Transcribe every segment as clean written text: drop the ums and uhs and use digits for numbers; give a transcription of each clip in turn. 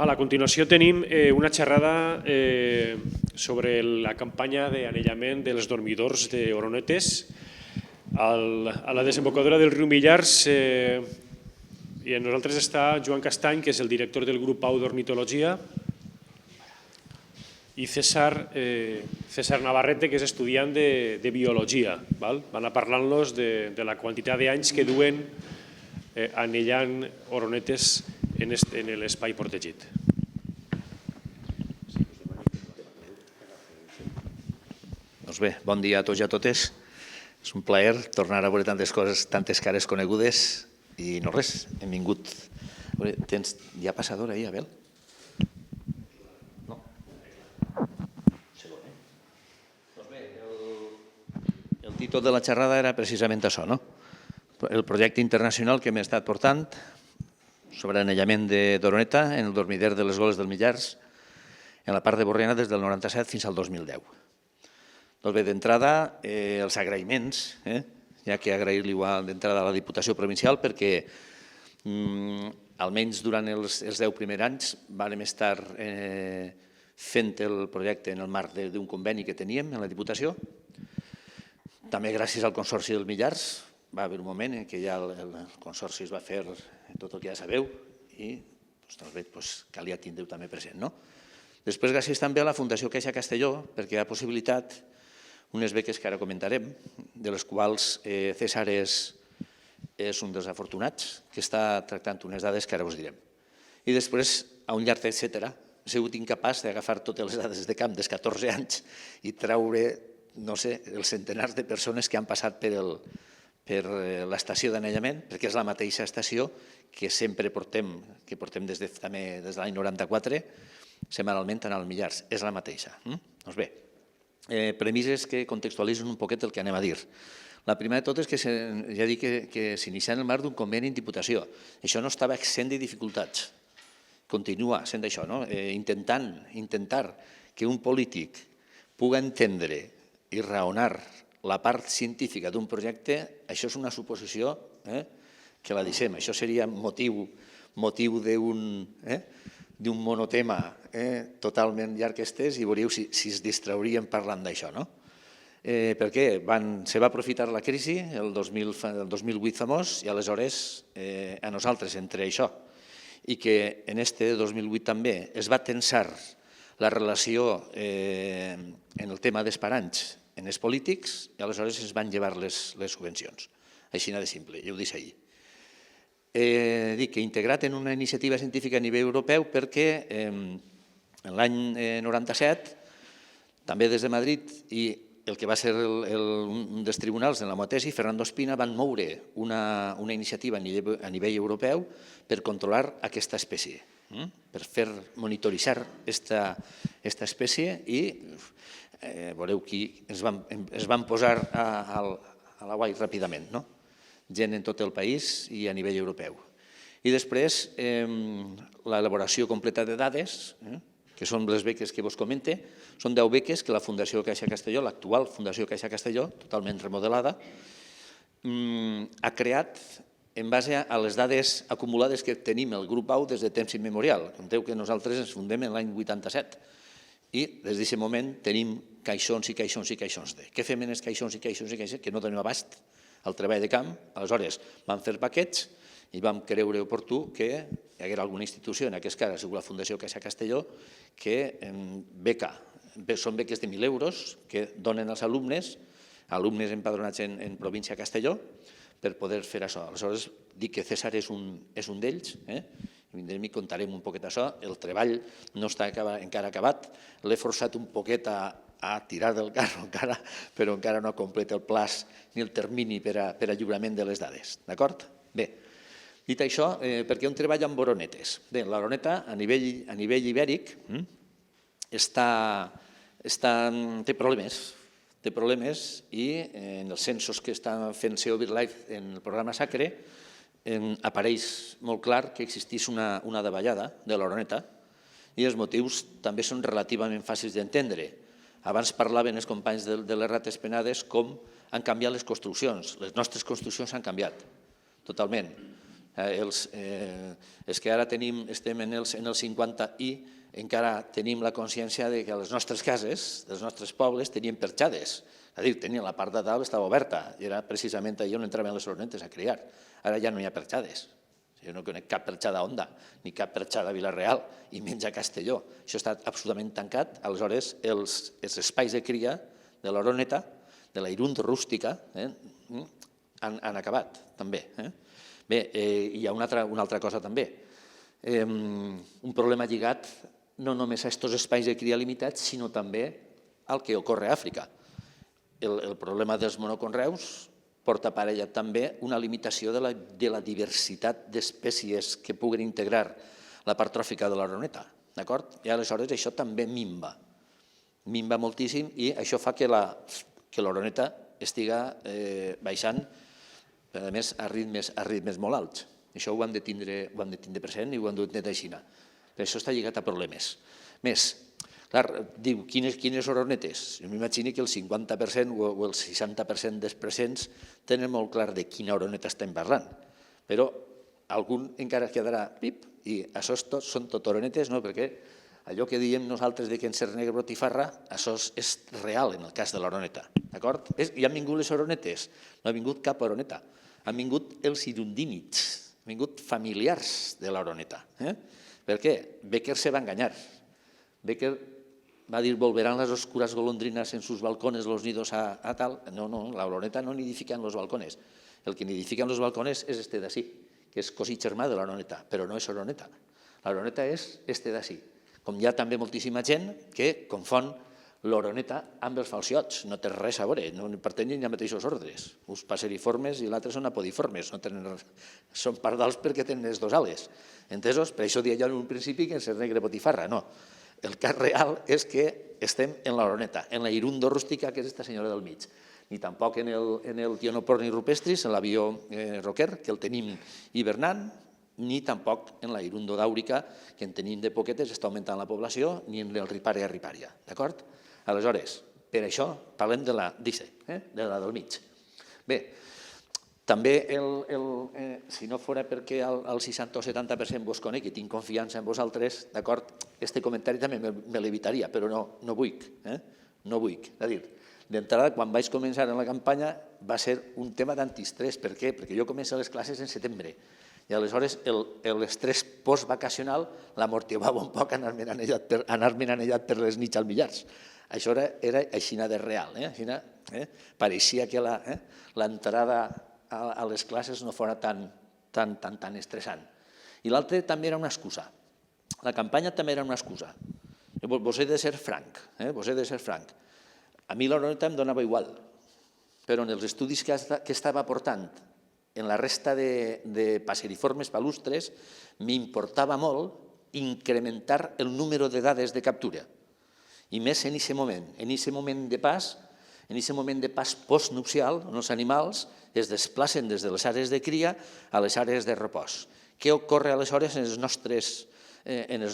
A continuació tenim una xerrada sobre la campanya d'anellament dels dormidors d'Oronetes. A la desembocadura del riu Millars i amb nosaltres està Joan Castany, que és el director del grup Pau d'Ornitologia, i César Navarrete, que és estudiant de biologia. Van a parlar-nos de la quantitat d'anys que duen anellant oronetes en l'espai protegit. Doncs bé, bon dia a tots i a totes. És un plaer tornar a veure tantes coses, tantes cares conegudes i no res, hem vingut. Hi ha passadora ahí, Abel? No? Segon, Doncs bé, el títol de la xerrada era precisament això, no? El projecte internacional que hem estat portant sobre anellament d'oroneta en el dormider de les Goles del Millars en la part de Borriana des del 97 fins al 2010. Doncs bé, d'entrada, els agraïments, ja que agrair-li d'entrada a la Diputació Provincial perquè almenys durant els 10 primers anys vam estar fent el projecte en el marc d'un conveni que teníem en la Diputació. També gràcies al Consorci del Millars va haver un moment en què ja el Consorci es va fer tot el que ja sabeu i calia tindre-ho també present. Després, gràcies també a la Fundació Caixa Castelló, perquè hi ha possibilitat unes beques que ara comentarem, de les quals César és un dels afortunats, que està tractant unes dades que ara us direm. I després, a un llarg etcètera, he sigut incapaç d'agafar totes les dades de camp dels 14 anys i treure, no sé, els centenars de persones que han passat per l'estació d'anellament, perquè és la mateixa estació que sempre portem, que portem des de l'any 94, setmanalment en el Millars. És la mateixa. Doncs bé, premisses que contextualitzen un poquet el que anem a dir. La primera de tot és que ja dic que s'inicia en el marc d'un conveni en Diputació. Això no estava exempt de dificultats. Continua sent això, intentar que un polític pugui entendre i raonar la part científica d'un projecte, això és una suposició que la deixem. Això seria motiu d'un monotema totalment llarg que estés i veuríeu si es distraurien parlant d'això. Per què? Se va aprofitar la crisi, el 2008 famós, i aleshores a nosaltres entre això i que en este 2008 també es va tensar la relació en el tema dels paranys en els polítics i aleshores es van llevar les subvencions. Així de simple, ja ho dic ahir. Dic que integrat en una iniciativa científica a nivell europeu perquè l'any 97, també des de Madrid, i el que va ser un dels tribunals en la meva tesi, Fernando Espina, van moure una iniciativa a nivell europeu per controlar aquesta espècie, per fer monitoritzar aquesta espècie i veureu que es van posar a la guai ràpidament, gent en tot el país i a nivell europeu. I després, l'elaboració completa de dades, que són les beques que vos comente, són 10 beques que la Fundació Caixa Castelló, l'actual Fundació Caixa Castelló, totalment remodelada, ha creat en base a les dades acumulades que tenim el grup Pau des de temps immemorial. Conteu que nosaltres ens fundem en l'any 87 i des d'aquest moment tenim caixons i caixons i caixons. Què fem en els caixons i caixons i caixons que no tenim abast al treball de camp? Aleshores vam fer paquets i vam creure oportú que hi hagués alguna institució, en aquest cas ha sigut la Fundació Caixa Castelló, que són beques de 1.000 euros que donen als alumnes empadronats en província de Castelló, per poder fer això. Aleshores, dic que César és un d'ells, i contarem un poquet això. El treball no està encara acabat, l'he forçat un poquet a tirar del carro encara, però encara no ha complet el plaç ni el termini per a lliurament de les dades. D'acord? Bé, dit això, per què un treball amb oronetes? Bé, l'oroneta a nivell ibèric té problemes i en els censos que està fent SEO BirdLife en el programa Sacre apareix molt clar que existeix una davallada de l'oroneta i els motius també són relativament fàcils d'entendre. Abans parlaven els companys de les rates penades com han canviat les construccions. Les nostres construccions han canviat totalment. És que ara estem en els 50 i encara tenim la consciència que les nostres cases, dels nostres pobles, tenien perxades. És a dir, la part de dalt estava oberta i era precisament allà on entraven les oronetes a criar. Ara ja no hi ha perxades. Jo no conec cap perxada a Onda, ni cap perxada a Vila-real, i menys a Castelló. Això està absolutament tancat. Aleshores, els espais de cria de l'oroneta, de la irundo rústica, han acabat, també. Bé, hi ha una altra cosa també. Un problema lligat no només a aquests espais de cria limitats, sinó també al que ocorre a Àfrica. El problema dels monoconreus porta aparellat també una limitació de la diversitat d'espècies que puguen integrar la part tròfica de l'oroneta. I aleshores això també minva moltíssim i això fa que l'oroneta estiga baixant, a més a ritmes molt alts. Això ho hem de tindre present i ho hem de tenir així. Per això està lligat a problemes. Més, clar, diu, quines oronetes? Jo m'imagino que el 50% o el 60% dels presents tenen molt clar de quina oroneta estem parlant, però algun encara quedarà pip, i això són tot oronetes, perquè allò que diem nosaltres que en ser negre botifarra, això és real en el cas de l'oroneta. I han vingut les oronetes, no ha vingut cap oroneta, han vingut els irundínids, han vingut familiars de l'oroneta. Per què? Becker se va enganyar. Becker va dir, volverán las oscuras golondrinas en sus balcones los nidos a tal. No, la oroneta no nidifica en los balcones. El que nidifica en los balcones és este d'ací, que és cosí germà de l'oroneta, però no és oroneta. L'oroneta és este d'ací. Com hi ha també moltíssima gent que confon l'oroneta amb els falciots. No té res a veure, no pertanyen als mateixos ordres. Uns passeriformes i l'altre són apodiformes. Són pardals perquè tenen les dues ales. Entesos? Per això deia jo en un principi que en ser negre botifarra. No. El cas real és que estem en l'oroneta, en la irundo rústica, que és esta senyora del mig. Ni tampoc en el tionoporni rupestris, en l'avió roquer, que el tenim hivernant, ni tampoc en la irundo dàurica, que en tenim de poquetes, està augmentant la població, ni en el riparia riparia. D'acord? Aleshores, per això parlem de la del mig. Bé, també, si no fora perquè el 60 o 70% vos conec i tinc confiança en vosaltres, d'acord, este comentari també me l'evitaria, però no vull. No vull. És a dir, d'entrada, quan vaig començar en la campanya, va ser un tema d'antistrès. Per què? Perquè jo començo les classes en setembre. I aleshores l'estrès postvacacional l'amortiguava un poc anar-me anellat per les nits al Millars. Això era així de real. Pareixia que l'entrada a les classes no fos tan estressant. I l'altre també era una excusa. La campanya també era una excusa. Vos he de ser franc. A mi l'oroneta em donava igual, però en els estudis que estava portant en la resta de passeriformes palustres m'importava molt incrementar el número de dades de captura. I més en aquest moment de pas postnupcial, on els animals es desplacen des de les àrees de cria a les àrees de repòs. Què ocorre aleshores en els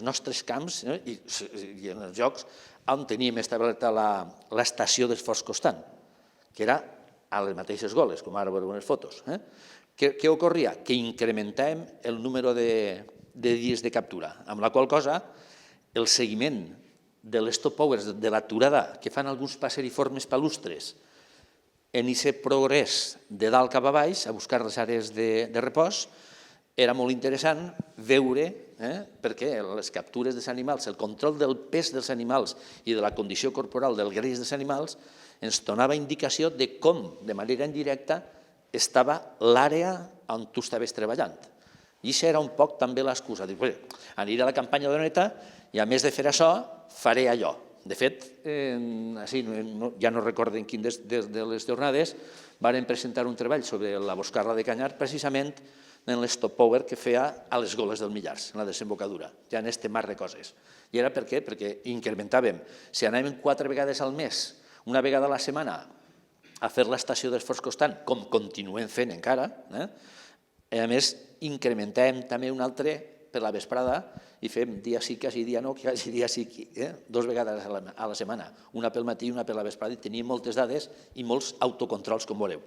nostres camps i en els llocs on teníem establerta l'estació d'esforç constant, que era a les mateixes goles, com ara veureu en les fotos. Què ocorria? Que incrementàvem el número de dies de captura, amb la qual cosa el seguiment de l'stop-overs, de l'aturada que fan alguns passeriformes palustres en aquest progrés de dalt cap a baix a buscar les àrees de repòs, era molt interessant veure, perquè les captures dels animals, el control del pes dels animals i de la condició corporal del greix dels animals ens donava indicació de com, de manera indirecta, estava l'àrea on tu estaves treballant. I això era un poc també l'excusa. Aniré a la campanya d'oroneta i a més de fer això, faré allò. De fet, ja no recordo en quin de les jornades, varen presentar un treball sobre la boscarla de Canyar, precisament en l'stop-over que feia a les goles del Millars, en la desembocadura, ja en este mar de coses. I era per què? Perquè incrementàvem. Si anàvem 4 vegades al mes, una vegada a la setmana, a fer l'estació d'esforç constant, com continuem fent encara, a més, incrementàvem també un altre per la vesprada i fem dia sí, quasi dia no, quasi dia sí, 2 vegades a la setmana, una pel matí i una per la vesprada, i teníem moltes dades i molts autocontrols, com veureu.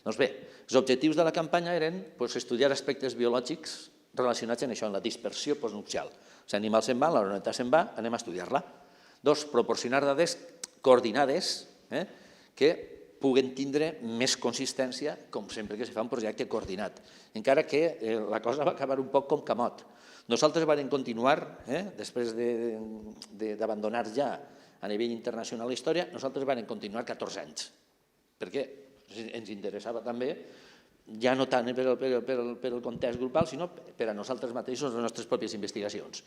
Doncs bé, els objectius de la campanya eren estudiar aspectes biològics relacionats amb això, amb la dispersió postnupcial. L'animal se'n va, l'aroneta se'n va, anem a estudiar-la. Dos, proporcionar dades coordinades que puguen tindre més consistència, com sempre que se fa un projecte coordinat. Encara que la cosa va acabar un poc com Camot. Nosaltres vam continuar, després d'abandonar ja a nivell internacional la història, nosaltres vam continuar 14 anys, perquè ens interessava també, ja no tant per el context global, sinó per a nosaltres mateixos, les nostres pròpies investigacions.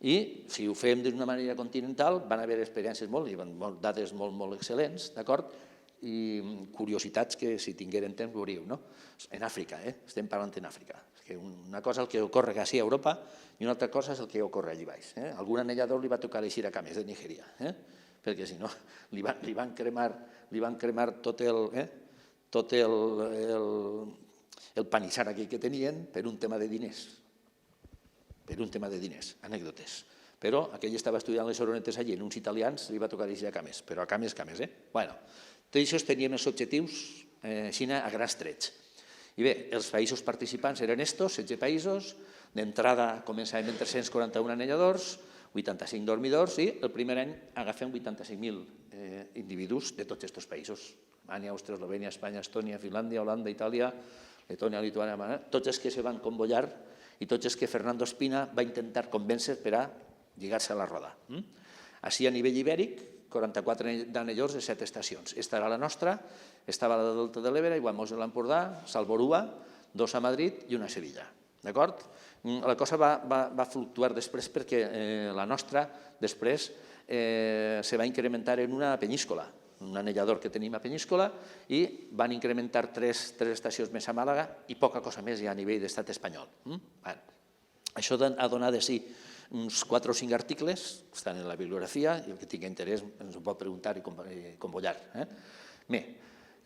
I si ho fem d'una manera continental, van haver experiències dades molt excel·lents, d'acord? I curiositats que si tingueren temps veuríeu, no? En Àfrica, estem parlant en Àfrica. Una cosa és el que ocorre quasi a Europa i una altra cosa és el que ocorre allí baix. Algun anellador li va tocar eixir a Cames de Nigèria, perquè si no li van cremar tot el panissar aquell que tenien per un tema de diners. Per un tema de diners, anècdotes. Però aquell estava estudiant les oronetes allí, en uns italians li va tocar eixir a Cames, però a Cames, Bueno, tot això teníem els objectius a grans trets. I bé, els països participants eren estos, 16 països, d'entrada començàvem amb 341 anelladors, 85 dormidors i el primer any agafem 85.000 individus de tots aquests països. Alemanya, Àustria, Eslovènia, Espanya, Estònia, Finlàndia, Holanda, Itàlia, Letònia, Lituània, tots els que se van convollar i tots els que Fernando Espina va intentar convèncer per a lligar-se a la roda. Així a nivell ibèric, 44 anelladors de 7 estacions. Esta era la nostra, estava la del Delta de l'Ebre, Igualmolls de l'Empordà, Salvorua, 2 a Madrid i una a Sevilla. D'acord? La cosa va fluctuar després perquè la nostra després se va incrementar en una a Penyíscola, un anellador que tenim a Penyíscola, i van incrementar 3 estacions més a Màlaga i poca cosa més ja a nivell d'estat espanyol. Això ha donat de si uns 4 o 5 articles, estan en la bibliografia, i el que tingui interès ens ho pot preguntar i convollar. Bé,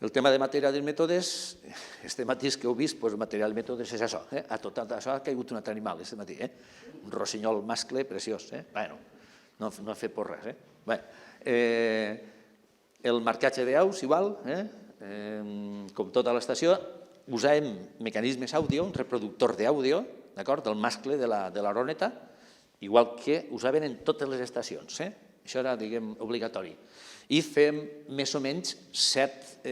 el tema de material i mètodes, este matí que heu vist, el material i mètodes és això. A tot això ha caigut un altre animal, este matí. Un rossinyol mascle preciós. Bueno, no ha fet por res. El marcatge d'aus, igual, com tota l'estació, usàvem mecanismes àudio, un reproductor d'àudio, del mascle de l'aroneta, igual que usaven en totes les estacions. Això era, diguem, obligatori. I fem més o menys 7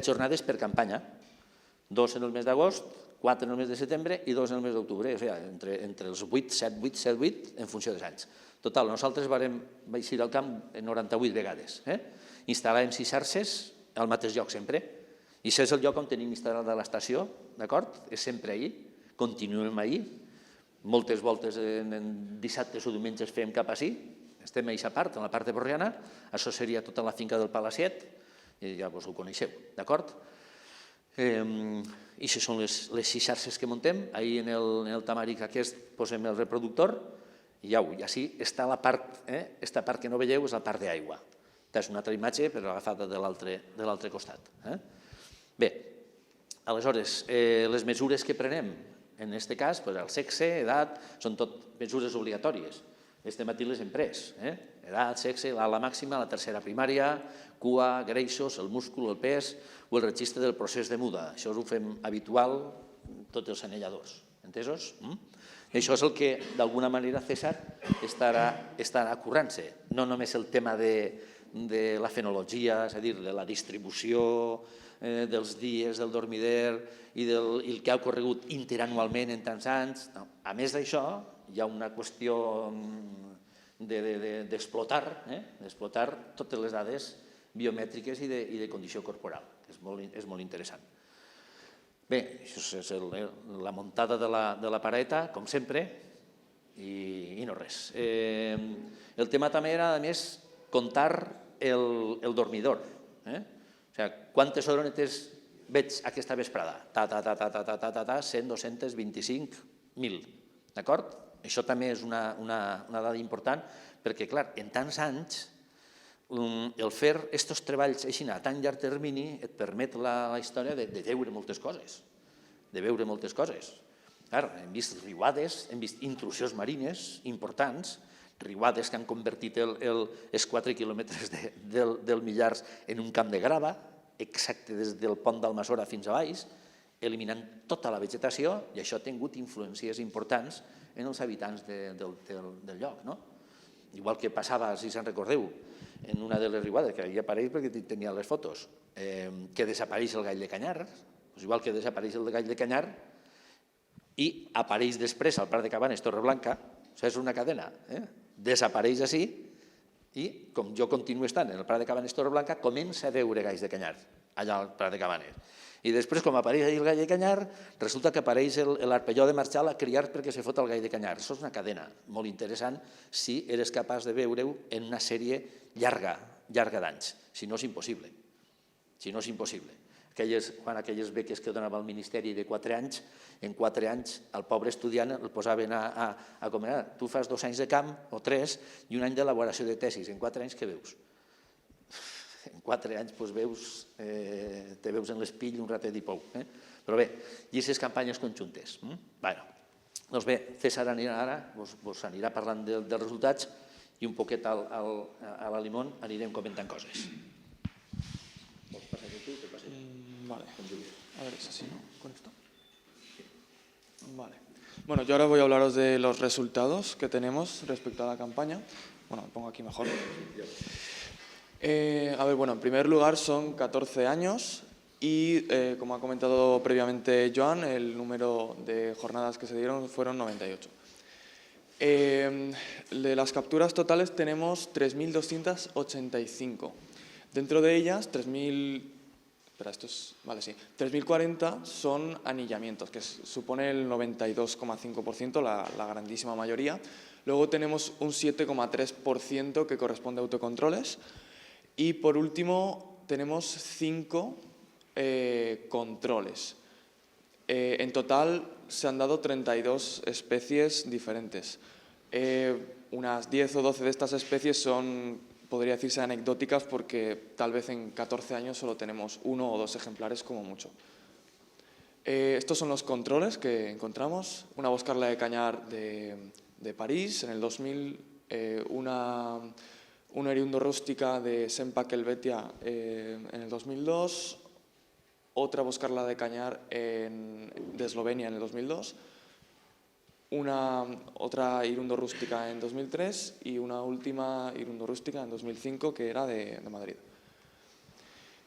jornades per campanya, 2 en el mes d'agost, 4 en el mes de setembre i 2 en el mes d'octubre, entre els 8, 7, 8, 7, 8, en funció dels anys. Total, nosaltres vam eixir al camp 98 vegades. Instal·làvem 6 xarxes al mateix lloc sempre, i això és el lloc on tenim instal·lada l'estació, d'acord? És sempre ahir, continuem ahir, moltes voltes en dissabtes o diumenges fem cap així, estem a aquesta part, en la part de Borriana, això seria tota la finca del Palaciet, i ja vos ho coneixeu, d'acord? I això són les 6 xarxes que muntem, ahir en el tamàric aquest posem el reproductor, i ja així està la part, aquesta part que no veieu és la part d'aigua. És una altra imatge, però agafada de l'altre costat. Bé, aleshores, les mesures que prenem, en aquest cas, el sexe, edat, són tot mesures obligatòries. Este matí les hem pres. Edat, sexe, l'ala màxima, la tercera primària, cua, greixos, el múscul, el pes o el registre del procés de muda. Això ho fem habitual tots els anelladors. Entesos? Això és el que, d'alguna manera, César estarà currant-se. No només el tema de la fenologia, és a dir, de la distribució dels dies, del dormider i el que ha ocorregut interanualment en tants anys. A més d'això, hi ha una qüestió d'explotar totes les dades biomètriques i de condició corporal, que és molt interessant. Bé, això és la muntada de la pareta, com sempre, i no res. El tema també era, a més, comptar el dormidor. Quantes oronetes veig aquesta vesprada? 100, 200, 25.000. D'acord? Això també és una dada important perquè, clar, en tants anys, el fer aquests treballs així a tan llarg termini et permet la història de veure moltes coses. De veure moltes coses. Clar, hem vist riuades, hem vist intrusions marines importants, riuades que han convertit els 4 quilòmetres del Millars en un camp de grava, exacte des del pont d'Almassora fins a baix, eliminant tota la vegetació, i això ha tingut influències importants en els habitants del lloc. Igual que passava, si se'n recordeu, en una de les riuades, que ahir apareix perquè tenia les fotos, que desapareix el gall de Canyar, igual que desapareix el gall de Canyar i apareix després al Prat de Cabanes Torreblanca, això és una cadena, desapareix així i com jo continuo estant en el Prat de Cabanes Torreblanca, comença a veure galls de Canyar allà al Prat de Cabanes. I després, com apareix el gall de Canyar, resulta que apareix l'arpelló de Marxal a criar perquè se fot el gall de Canyar. Això és una cadena molt interessant si eres capaç de veure-ho en una sèrie llarga d'anys. Si no, és impossible. Si no, és impossible. Quan aquelles beques que donava el Ministeri de 4 anys, en 4 anys el pobre estudiant el posaven a com era. Tu fas 2 anys de camp o 3 i un any d'elaboració de tesis. En 4 anys què veus? En 4 anys te veus en l'espill un ratet i pou. Però bé, i aquestes campanyes conjuntes. Doncs bé, César vos anirà parlant dels resultats i un poquet a la Limón anirem comentant coses. Vale, a ver, es así, ¿no? Con esto. Vale. Bueno, yo ahora voy a hablaros de los resultados que tenemos respecto a la campaña. Bueno, me pongo aquí mejor. A ver, bueno, en primer lugar son 14 años y, como ha comentado previamente Joan, el número de jornadas que se dieron fueron 98. De las capturas totales tenemos 3.285. Dentro de ellas, 3.040 son anillamientos, que supone el 92,5%, la grandísima mayoría. Luego tenemos un 7,3% que corresponde a autocontroles. Y por último tenemos 5 controles. En total se han dado 32 especies diferentes. Unas 10 o 12 de estas especies podría decirse anecdóticas porque tal vez en 14 años solo tenemos 1 o 2 ejemplares como mucho. Estos son los controles que encontramos. Una boscarla de cañar de París en el 2000, una eriundo rústica de Sempak Helvetia en el 2002, otra boscarla de cañar de Eslovenia en el 2002, otra irundo rústica en 2003 y una última irundo rústica en 2005 que era de Madrid.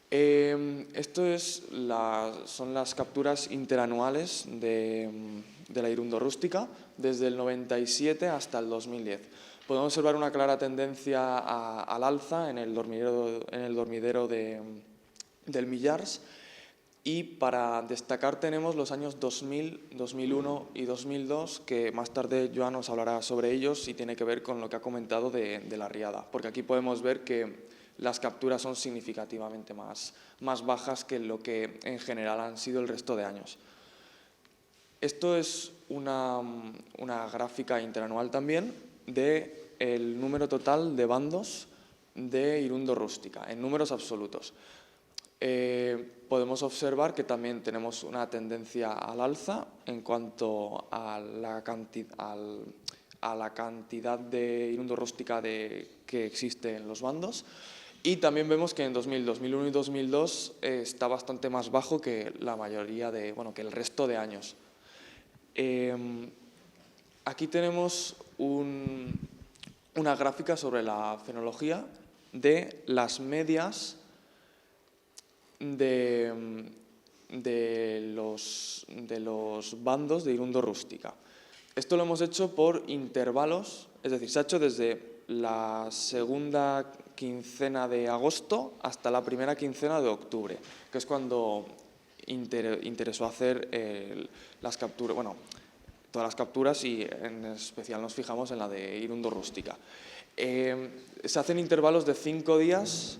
Esto son las capturas interanuales de la irundo rústica desde el 97 hasta el 2010. Podemos observar una clara tendencia al alza en el dormidero del Millars. Y para destacar tenemos los años 2000, 2001 y 2002, que más tarde Joan nos hablará sobre ellos y tiene que ver con lo que ha comentado de la riada, porque aquí podemos ver que las capturas son significativamente más bajas que lo que en general han sido el resto de años. Esto es una gráfica interanual también del número total de bandos de irundo rústica, en números absolutos. Podemos observar que también tenemos una tendencia al alza en cuanto a la cantidad de irundo rústica que existe en los bandos, y también vemos que en 2000, 2001 y 2002 está bastante más bajo que la mayoría que el resto de años. Aquí tenemos una gráfica sobre la fenología de las medias de los bandos de irundo rústica. Esto lo hemos hecho por intervalos, es decir, se ha hecho desde la segunda quincena de agosto hasta la primera quincena de octubre, que es cuando interesó hacer las capturas, todas las capturas, y en especial nos fijamos en la de irundo rústica. Se hacen intervalos de 5 días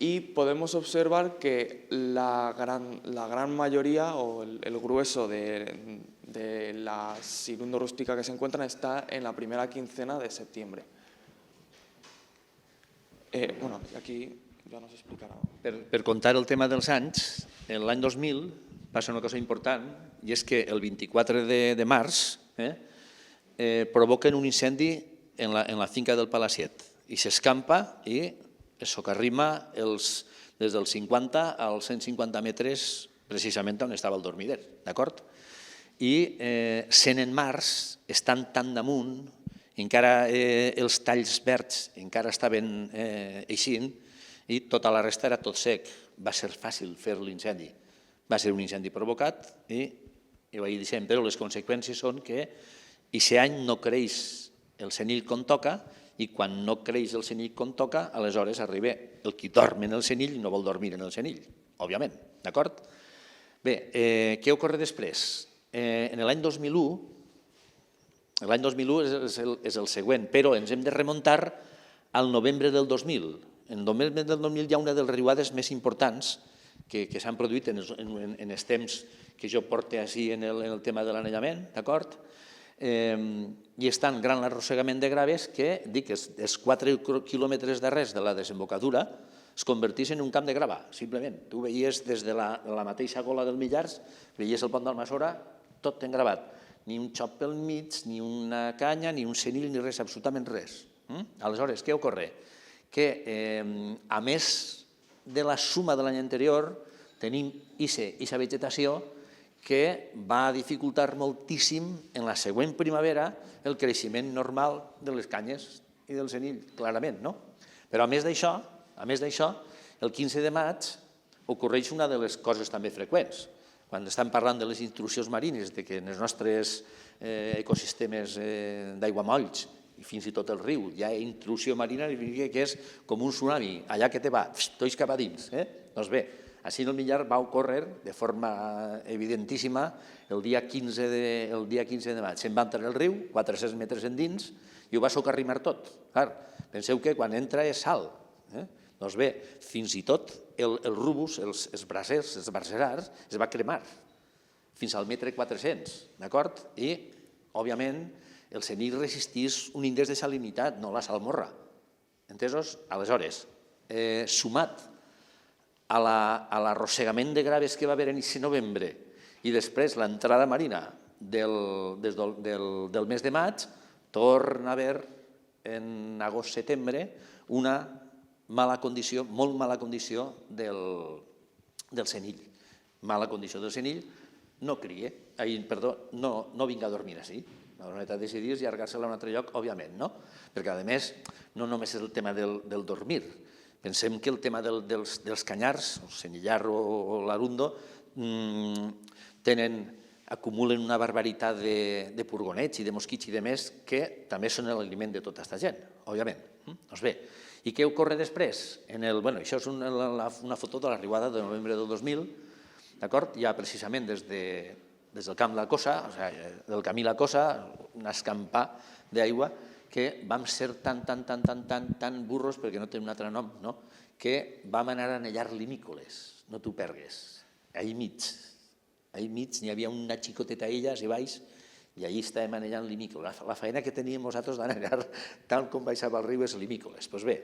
y podemos observar que la gran mayoría o el grueso de las irundo rústica que se encuentran está en la primera quincena de septiembre. Aquí ja nos explicarà. Per contar el tema dels anys, l'any 2000 passa una cosa important, i és que el 24 de març provoquen un incendi en la finca del Palaciet i s'escampa i es socarrima els des dels 50 als 150 metres precisament on estava el dormider, d'acord? I sent en març, estan tan damunt, encara els talls verds encara estaven eixint i tota la resta era tot sec. Va ser fàcil fer l'incendi. Va ser un incendi provocat i ho vaig dir sempre, però les conseqüències són que aquest any no creix el senill com toca i quan no creix el senill com toca, aleshores arriba el qui dorm en el senill i no vol dormir en el senill, òbviament, d'acord? Bé, què ocorre després? En l'any 2001, l'any 2001 és el següent, però ens hem de remuntar al novembre del 2000. En el novembre del 2000 hi ha una de les riuades més importants que s'han produït en els temps que jo porto així en el tema de l'anellament, d'acord? I és tan gran l'arrossegament de graves que, dic, els 4 quilòmetres darrers de la desembocadura es convertís en un camp de grava, simplement. Tu veies des de la mateixa gola del Millars, veies el pont d'Almassora, tot engravat. Ni un xop pel mig, ni una canya, ni un senill, ni res, absolutament res. Aleshores, què ocorre? Que, a més de la suma de l'any anterior, tenim aquesta vegetació que va dificultar moltíssim en la següent primavera el creixement normal de les canyes i del senill, clarament, no? Però a més d'això, el 15 de maig ocorreix una de les coses també freqüents. Quan estem parlant de les intrusions marines, que en els nostres ecosistemes d'aiguamolls i fins i tot el riu hi ha intrusió marina, que és com un tsunami, allà que te va, tots cap a dins. Doncs bé, així en el Millar va ocórrer de forma evidentíssima el dia 15 de maig. Se'n va entrar el riu, 400 metres endins, i ho va socarrimar tot. Penseu que quan entra és sal. Doncs bé, fins i tot el rubus, els brasers, els barcerars, es va cremar fins al metre 400, d'acord? I, òbviament, el senill resistís un índex de salinitat, no la salmorra. Entesos? Aleshores, sumat a l'arrossegament de graves que va haver en aquest novembre i després l'entrada marina del mes de maig, torna a haver en agost-setembre una mala condició, molt mala condició del senill. Mala condició del senill, no crie, no vinga a dormir així. La veritat decidir és allargar-se-la a un altre lloc, òbviament, no? Perquè, a més, no només és el tema del dormir. Pensem que el tema dels canyars, el senillar o l'arundo, acumulen una barbaritat de purgonets i de mosquits i de més que també són l'aliment de tota aquesta gent, òbviament. Doncs bé, i què ocorre després? Això és una foto de la riuada de novembre del 2000, d'acord? Ja precisament des del camp La Cosa, del camí La Cosa, un escampar d'aigua, que vam ser tan burros, perquè no té un altre nom, que vam anar a anellar limícoles, no t'ho pergues, ahir mig n'hi havia una xicoteta illa, si baix, i allí estàvem anellant limícoles. La feina que teníem nosaltres d'anegar, tal com baixava el riu, és limícoles. Doncs bé,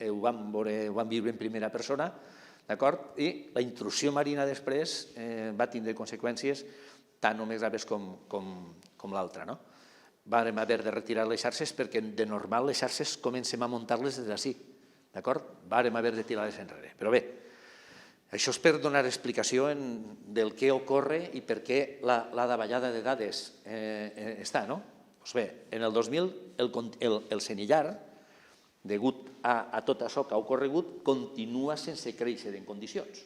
ho vam viure en primera persona, d'acord? I la intrusió marina després va tindre conseqüències tan o més graves com l'altra, no? Vam haver de retirar les xarxes perquè de normal les xarxes comencem a muntar-les des d'ací, d'acord? Vam haver de tirar-les enrere. Però bé, això és per donar explicació del què ocorre i per què la davallada de dades està, no? Doncs bé, en el 2000 el senillar, degut a tot això que ha ocorregut, continua sense créixer en condicions.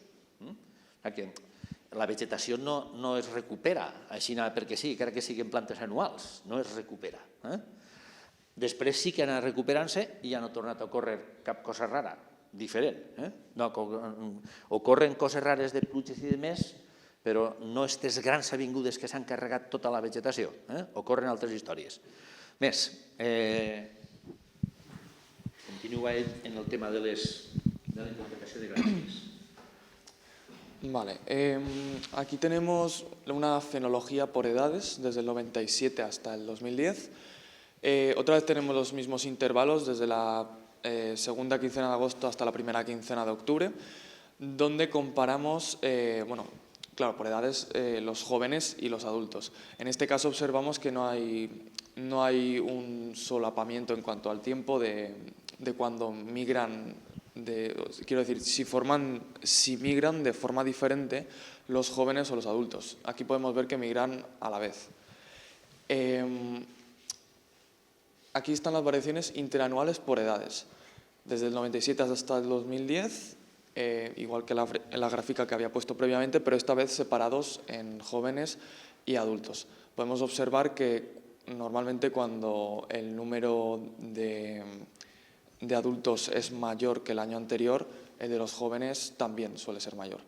La vegetació no es recupera, així perquè sí, encara que siguin plantes anuals, no es recupera. Després sí que ha anat recuperant-se i ja no ha tornat a ocórrer cap cosa rara, diferent. Ocorren coses rares de pluges i de més, però no aquestes grans avingudes que s'han carregat tota la vegetació. Ocorren altres històries. Més, continua en el tema de la interpretació de gràfics. Vale, aquí tenemos una fenología por edades, desde el 97 hasta el 2010. Otra vez tenemos los mismos intervalos, desde la segunda quincena de agosto hasta la primera quincena de octubre, donde comparamos, claro, por edades, los jóvenes y los adultos. En este caso observamos que no hay un solapamiento en cuanto al tiempo de cuando migran quiero decir, si migran de forma diferente los jóvenes o los adultos. Aquí podemos ver que migran a la vez. Aquí están las variaciones interanuales por edades. Desde el 97 hasta el 2010, igual que la gráfica que había puesto previamente, pero esta vez separados en jóvenes y adultos. Podemos observar que normalmente cuando el número de adultos es mayor que el año anterior, el de los jóvenes también suele ser mayor.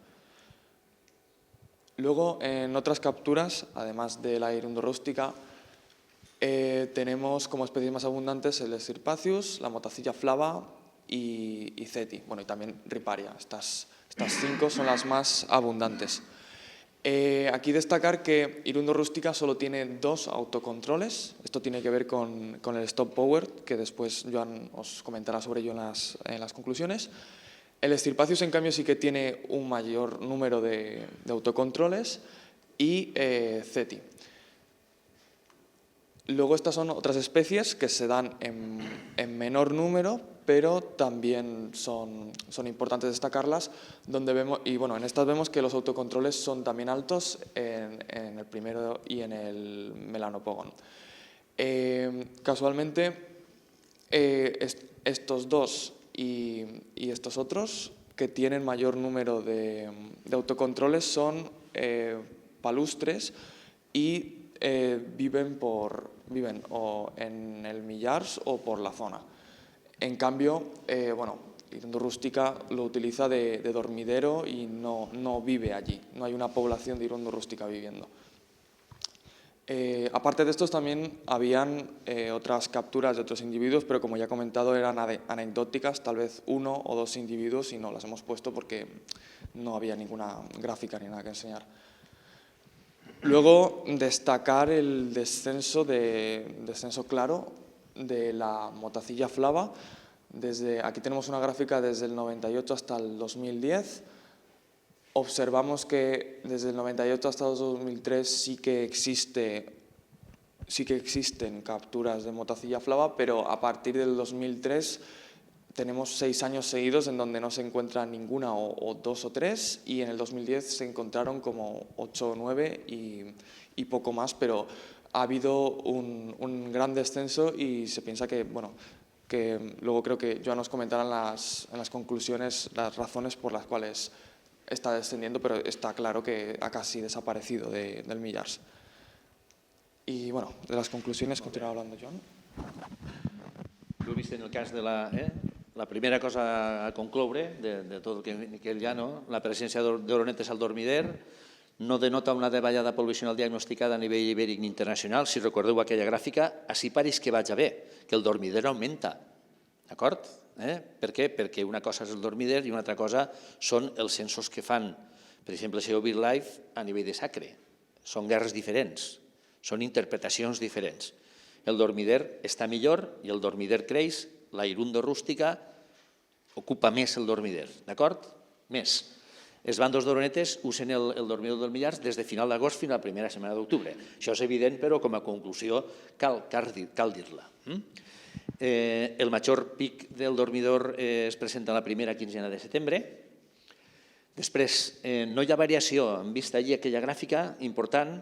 Luego, en otras capturas, además de la Hirundo rústica, tenemos como especies más abundantes el Stirpacius, la motacilla flava y Ceti, bueno, y también Riparia. Estas 5 son las más abundantes. Aquí destacar que Hirundo rústica solo tiene 2 autocontroles. Esto tiene que ver con el stop power, que después Joan os comentará sobre ello en las conclusiones. El Stirpacius, en cambio, sí que tiene un mayor número de autocontroles y Ceti. Luego estas son otras especies que se dan en menor número, pero también son importantes destacarlas, donde vemos, y bueno, en estas vemos que los autocontroles son también altos en el primero y en el Melanopogon. Casualmente, estos dos y estos otros que tienen mayor número de autocontroles son palustres y viven o en el Millars o por la zona. En cambio, Hirundo rústica lo utiliza de dormidero y no vive allí. No hay una población de Hirundo rústica viviendo. Aparte de estos también habían otras capturas de otros individuos, pero como ya he comentado eran anecdóticas, tal vez 1 o 2 individuos y no las hemos puesto porque no había ninguna gráfica ni nada que enseñar. Luego, destacar el descenso claro de la motacilla flava. Aquí tenemos una gráfica desde el 98 hasta el 2010. Observamos que desde el 98 hasta el 2003 sí que existen capturas de motacilla flava, pero a partir del 2003 tenemos 6 años seguidos en donde no se encuentra ninguna o 2 o 3, y en el 2010 se encontraron como 8 o 9 y poco más, pero ha habido un gran descenso y se piensa que luego creo que Joan nos comentará en las conclusiones las razones por las cuales está descendiendo, pero está claro que ha casi desaparecido del Millars. Y bueno, de las conclusiones continuará hablando Joan. Tu has vist en el cas de la primera cosa a concloure de tot el que hi ha, no? La presència d'oronetes al dormider no denota una davallada poblacional diagnosticada a nivell ibèric ni internacional. Si recordeu aquella gràfica, així pareix que vaig a bé, que el dormider augmenta. D'acord? Per què? Perquè una cosa és el dormider i una altra cosa són els censos que fan, per exemple, SEO BirdLife a nivell de sacre. Són guerres diferents, són interpretacions diferents. El dormider està millor i el dormider creix, la Hirundo rústica ocupa més el dormider, d'acord? Més. Els bandos d'oronetes usen el dormidor del Millars des de final d'agost fins a la primera setmana d'octubre. Això és evident, però com a conclusió cal dir-la. El major pic del dormidor es presenta a la primera quinzena de setembre. Després, no hi ha variació, hem vist allí aquella gràfica important.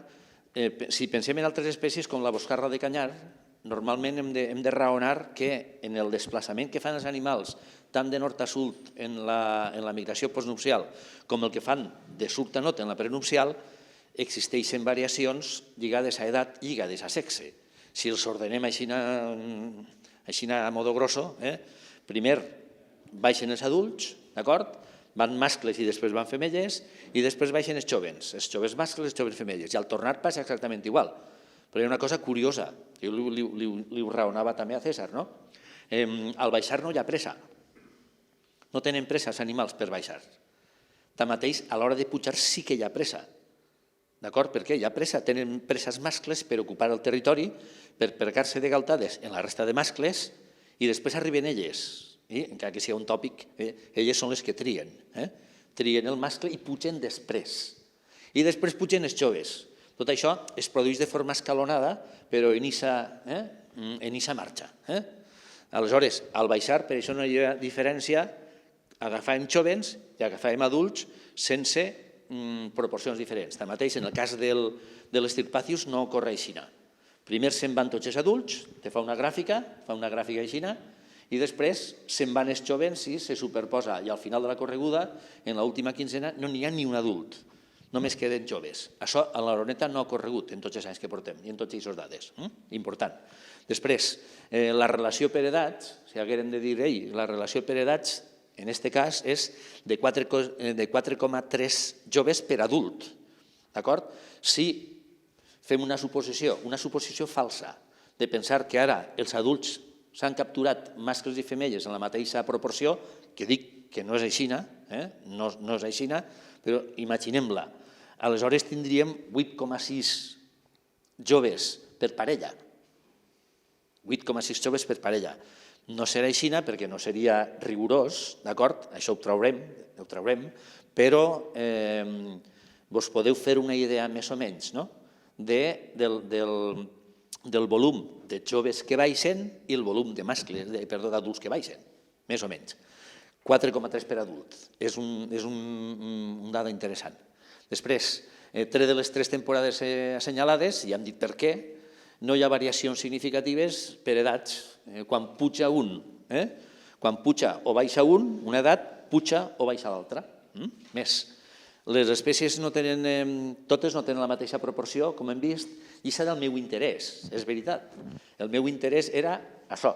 Si pensem en altres espècies com la boscarra de canyar, normalment hem de raonar que en el desplaçament que fan els animals tant de nord a sud en la migració postnupcial com el que fan de sud a nord en la prenupcial, existeixen variacions lligades a edat i lligades a sexe. Si els ordenem així a modo grosso, primer baixen els adults, d'acord? Van mascles i després van femelles, i després baixen els jovens mascles i els jovens femelles. I al tornar passa exactament igual. Però hi ha una cosa curiosa, jo li ho raonava també a César, no? Al baixar no hi ha pressa. No tenen pressa els animals per baixar. Tanmateix, a l'hora de pujar sí que hi ha pressa. D'acord? Per què? Hi ha pressa. Tenen pressa els mascles per ocupar el territori, per pegar-se de galtades en la resta de mascles, i després arriben elles. Encara que sigui un tòpic, elles són les que trien. Trien el mascle i pugen després. I després pugen els joves. Tot això es produeix de forma escalonada, però en aquesta marxa. Aleshores, al baixar, per això no hi ha diferència agafàvem jovens i agafàvem adults sense proporcions diferents. Tanmateix, en el cas de l'estirpàcius no ocorre així. Primer se'n van tots els adults, te fa una gràfica així, i després se'n van els jovens i se superposa. I al final de la correguda, en l'última quinzena, no n'hi ha ni un adult, només queden joves. Això a l'Oroneta no ha ocorregut en tots els anys que portem i en totes aquestes dades. Important. Després, la relació per edats, si haguérem de dir, la relació per edats, en aquest cas, és de 4,3 joves per adult. D'acord? Si fem una suposició falsa, de pensar que ara els adults s'han capturat mascles i femelles en la mateixa proporció, que dic que no és així, no és així, però imaginem-la. Aleshores tindríem 8,6 joves per parella. 8,6 joves per parella. No serà així perquè no seria rigorós, d'acord? Això ho traurem, però vos podeu fer una idea més o menys del volum de joves que baixen i el volum d'adults que baixen, més o menys. 4,3 per adult. És una dada interessant. Després, tret de les 3 temporades assenyalades, ja hem dit per què, no hi ha variacions significatives per edats. Quan puja quan puja o baixa una edat, puja o baixa l'altra. Més. Les espècies totes no tenen la mateixa proporció, com hem vist, i això era el meu interès, és veritat. El meu interès era això.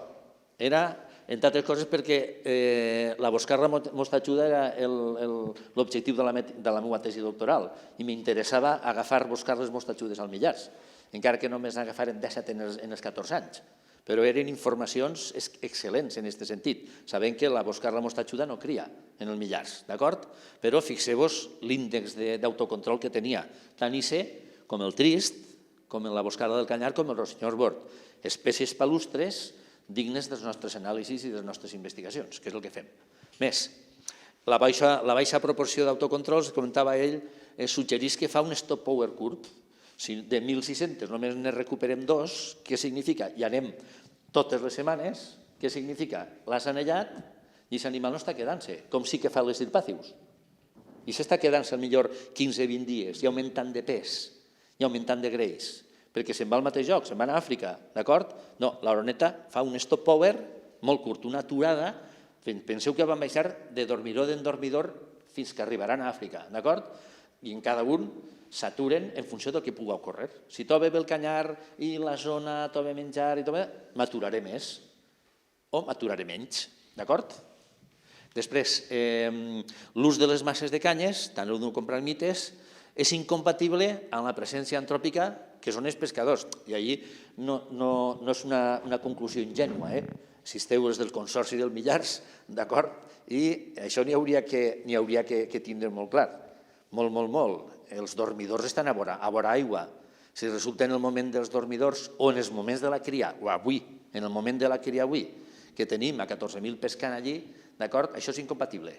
Era, entre altres coses, perquè la boscarra mostatxuda era l'objectiu de la meva tesi doctoral i m'interessava agafar boscarres mostatxudes al Millars, encara que només n'agafaren 17 en els 14 anys. Però eren informacions excel·lents en aquest sentit, sabent que la boscarra mostatxuda no cria en el Millars, d'acord? Però fixeu-vos l'índex d'autocontrol que tenia, tant IC com el trist, com en la boscarra del Canyar, com el rossinyol bord. Espècies palustres dignes dels nostres anàlisis i de les nostres investigacions, que és el que fem. Més, la baixa proporció d'autocontrols, comentava ell, suggereix que fa un stop power curve. Si de 1.600 només ne recuperem 2, què significa? I anem totes les setmanes, què significa? L'has anellat i aquest animal no està quedant-se, com sí que fa l'estirpàcius. I s'està quedant-se potser 15-20 dies i augmentant de pes i augmentant de greix, perquè se'n va al mateix lloc, se'n va a Àfrica, d'acord? No, l'oroneta fa un stop power molt curt, una aturada. Penseu que van baixar de dormidor en dormidor fins que arribaran a Àfrica, d'acord? I en cada un s'aturen en funció del que pugui ocórrer. Si trobo bé el canyar i la zona, trobo menjar, m'aturaré més o m'aturaré menys, d'acord? Després, l'ús de les masses de canyes, tant el d'un compramites, és incompatible amb la presència antròpica que són els pescadors. I allí no és una conclusió ingènua, si esteu els del Consorci del Millars, d'acord? I això n'hi hauria que tindre molt clar, molt. Els dormidors estan a vora aigua. Si resulta en el moment dels dormidors o en els moments de la cria, o avui, en el moment de la cria avui, que tenim a 14.000 pescant allí, d'acord? Això és incompatible.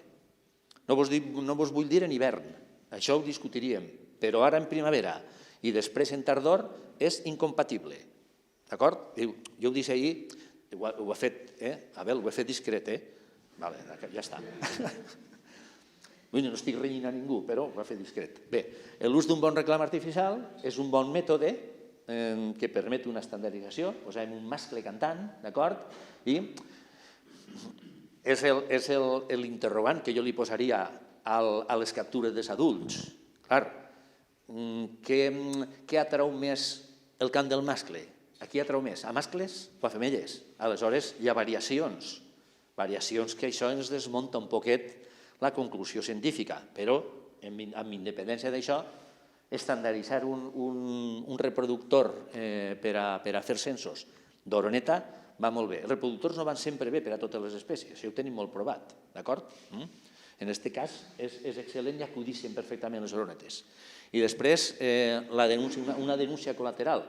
No vos vull dir en hivern, això ho discutiríem, però ara en primavera i després en tardor és incompatible, d'acord? Jo ho dic ahir, ho he fet, Abel, ho he fet discret, Vale, ja està. No estic renyint a ningú, però ho he fet discret. Bé, l'ús d'un bon reclam artificial és un bon mètode que permet una estandardització, posem un mascle cantant, d'acord? I és l'interrogant que jo li posaria a les captures dels adults. Clar, què atrau més el cant del mascle? A qui atrau més? A mascles o a femelles? Aleshores hi ha variacions que això ens desmunta un poquet la conclusió científica, però amb independència d'això, estandarditzar un reproductor per a fer censos d'oroneta va molt bé. Els reproductors no van sempre bé per a totes les espècies, això ho tenim molt provat, d'acord? En aquest cas és excel·lent i acudixen perfectament les oronetes. I després una denúncia col·lateral.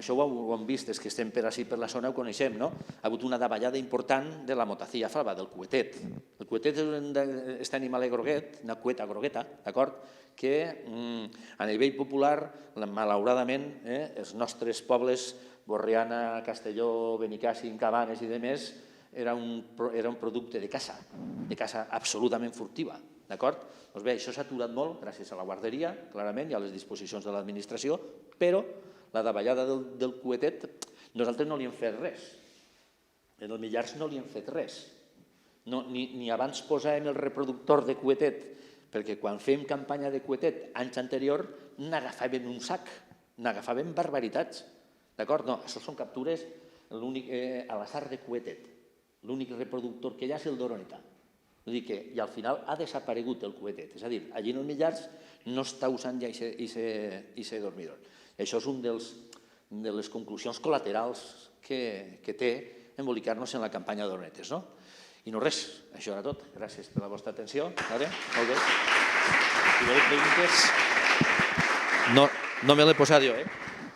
Això ho hem vist, és que estem per ací per la zona, ho coneixem, no? Ha hagut una davallada important de la motacilla fava, del cuetet. El cuetet és aquest animal groguet, una cueta grogueta, d'acord? Que a nivell popular, malauradament, els nostres pobles, Borriana, Castelló, Benicàssim, Cabanes i demés, era un producte de caça absolutament furtiva, d'acord? Doncs bé, això s'ha aturat molt gràcies a la guarderia, clarament, i a les disposicions de l'administració, però la davallada del cuetet, nosaltres no li hem fet res. En el Millars no li hem fet res. Ni abans posàvem el reproductor de cuetet, perquè quan fèiem campanya de cuetet anys anterior n'agafàvem un sac, n'agafàvem barbaritats. D'acord? No, això són captures a l'atzar de cuetet. L'únic reproductor que hi ha és el d'oroneta. Vull dir que, i al final ha desaparegut el cuetet. És a dir, allí en el Millars no està usant ja aquest dormidor. Això és una de les conclusions col·laterals que té embolicar-nos en la campanya d'oronetes. I no res, això era tot. Gràcies per la vostra atenció. Molt bé. Si voleu preguntes, no me l'he posat jo.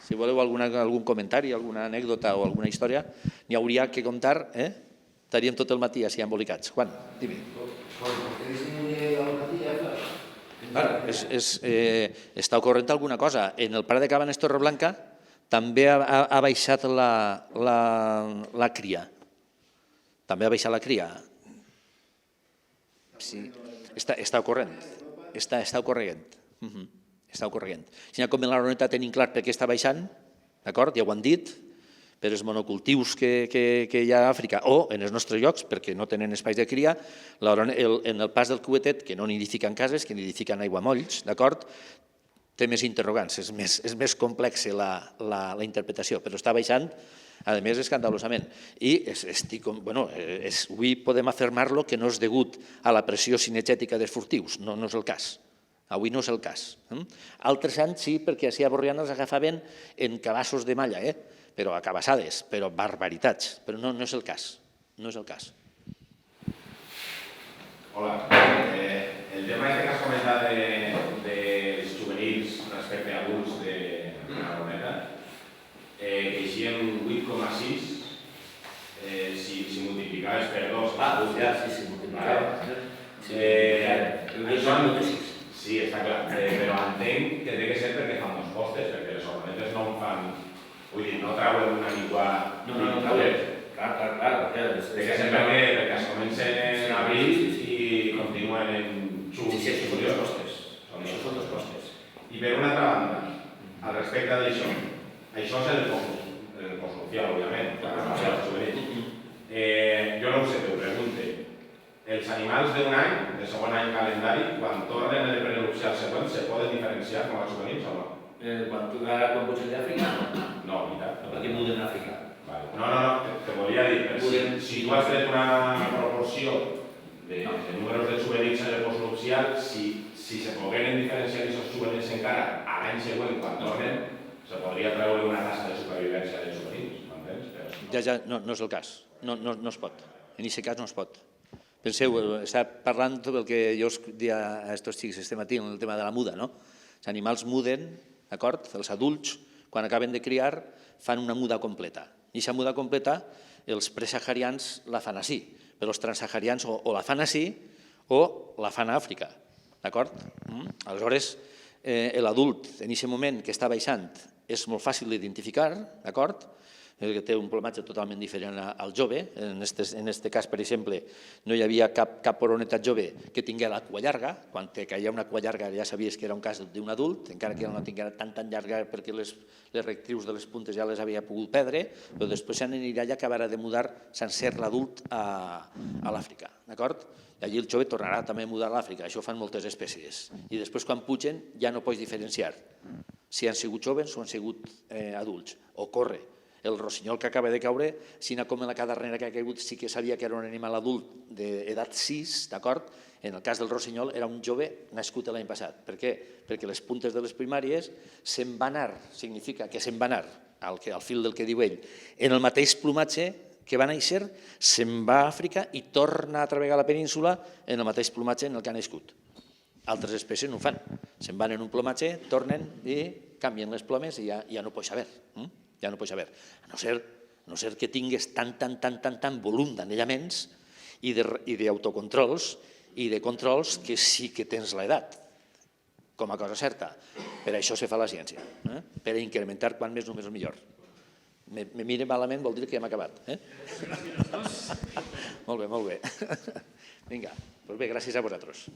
Si voleu algun comentari, alguna anècdota o alguna història, n'hi hauria que contar. Estaríem tot el matí així embolicats. Juan, dime. Està ocorrent alguna cosa. En el Prat de Cabanes Torreblanca també ha baixat la cria. També ha baixat la cria. Sí, està ocorrent. Està ocorrent. Si com en l'oroneta tenim clar per què està baixant, d'acord? Ja ho han dit, per els monocultius que hi ha a Àfrica o en els nostres llocs, perquè no tenen espais de cria, en el pas del cuetet, que no nidifica en cases, que nidifica en aiguamolls, d'acord? Té més interrogants, és més complexa la interpretació, però està baixant, a més, escandalosament. I avui podem afirmar-lo que no és degut a la pressió cinegètica dels furtius, no és el cas. Avui no és el cas. Altres anys sí, perquè així a Borriana els agafaven en cabassos de malla, però a cabassades, però barbaritats. Però no és el cas. No és el cas. Hola. El tema que has comentat dels juvenils respecte a adults de la Roneta, que eixien 8,6, si multiplicaves per 2... Sí, multiplicaves. Sí, està clar, però entenc que té que ser perquè fan dos postes, perquè les ordenetes no en fan... Vull dir, no trauen una migua... No trauen. Clar. Té que ser perquè es comencen en abril i continuen en xus. Sí, són dos postes. Això són dos postes. I per una altra banda, al respecte d'això, això és el postnupcial, òbviament, jo no ho sé, t'ho pregunte. Els animals d'un any, de segon any calendari, quan tornen el prenupcial següent, se poden diferenciar com a juvenils o no? Quan pots ser d'Àfrica? No, veritat. Perquè muden a Àfrica. No, te volia dir, si tu has fet una proporció de números de juvenils en el postnupcial, si se pogueren diferenciar aquests juvenils encara a l'any següent, quan tornen, se podria treure una tassa de supervivència de juvenils, m'entens? Ja, no és el cas. No es pot. En aquest cas no es pot. Penseu, està parlant del que jo us deia a aquests xics este matí en el tema de la muda, no? Els animals muden, d'acord? Els adults, quan acaben de criar, fan una muda completa. I aquesta muda completa, els presaharians la fan així, però els transsaharians o la fan així o la fan a Àfrica, d'acord? Aleshores, l'adult, en aquest moment que està baixant, és molt fàcil d'identificar, d'acord? Que té un plomatge totalment diferent al jove. En aquest cas, per exemple, no hi havia cap oroneta jove que tingués la cua llarga. Quan caia una cua llarga ja sabies que era un cas d'un adult, encara que no tinguera tan llarga perquè les rectrius de les puntes ja les havia pogut perdre, però després s'anirà i acabarà de mudar sencer l'adult a l'Àfrica. I allí el jove tornarà també a mudar a l'Àfrica. Això fan moltes espècies. I després, quan pugen, ja no pots diferenciar si han sigut joves o han sigut adults. O corre. El rossinyol que acaba de caure, si com en la cadernera que ha caigut, sí que sabia que era un animal adult d'edat 6, d'acord? En el cas del rossinyol era un jove nascut l'any passat. Per què? Perquè les puntes de les primàries se'n va anar, significa que se'n va anar, al fil del que diu ell, en el mateix plomatge que va néixer, se'n va a Àfrica i torna a travegar la península en el mateix plomatge en el que ha nascut. Altres espècies no ho fan. Se'n van en un plomatge, tornen i canvien les plomes i ja no pots saber. Ja no pots saber, a no ser que tingues tant volum d'anellaments i d'autocontrols i de controls que sí que tens l'edat, com a cosa certa. Per això se fa la ciència, per incrementar quan més números millor. Me mire malament vol dir que hem acabat. Molt bé, molt bé. Vinga, doncs bé, gràcies a vosaltres.